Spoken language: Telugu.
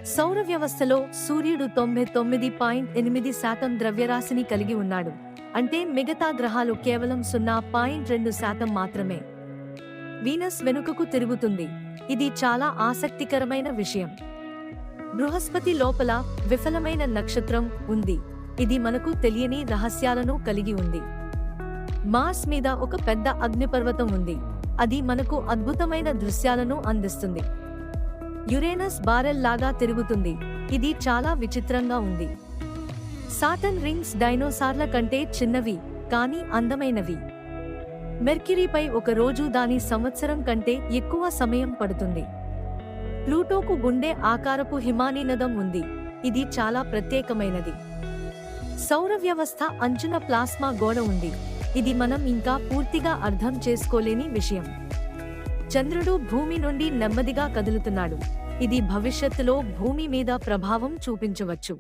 సౌర వ్యవస్థలో సూర్యుడు 99.8% ద్రవ్యరాశిని కలిగి ఉన్నాడు. అంటే మిగతా గ్రహాలు కేవలం 0.2% మాత్రమే. వీనస్ వెనుకకు తిరుగుతుంది. ఇది చాలా ఆసక్తికరమైన విషయం. బృహస్పతి లోపల విఫలమైన నక్షత్రం ఉంది. ఇది మనకు తెలియని రహస్యాలను కలిగి ఉంది. మార్స్ మీద ఒక పెద్ద అగ్నిపర్వతం ఉంది. అది మనకు అద్భుతమైన దృశ్యాలను అందిస్తుంది. యురేనస్ బారెల్ లాగా తిరుగుతుంది. ఇది చాలా విచిత్రంగా ఉంది. సాటర్న్ రింగ్స్ డైనోసార్ల కంటే చిన్నవి కానీ అందమైనవి. మెర్క్యూరీపై ఒక రోజు దాని సంవత్సరం కంటే ఎక్కువ సమయం పడుతుంది. ప్లూటోకు గుండె ఆకారపు హిమానీనదం ఉంది. ఇది చాలా ప్రత్యేకమైనది. సౌర వ్యవస్థ అంచున ప్లాస్మా గోడ ఉంది. ఇది మనం ఇంకా పూర్తిగా అర్థం చేసుకోలేని విషయం. చంద్రుడు భూమి నుండి నెమ్మదిగా కదులుతున్నాడు. ఇది భవిష్యత్తులో భూమి మీద ప్రభావం చూపించవచ్చు.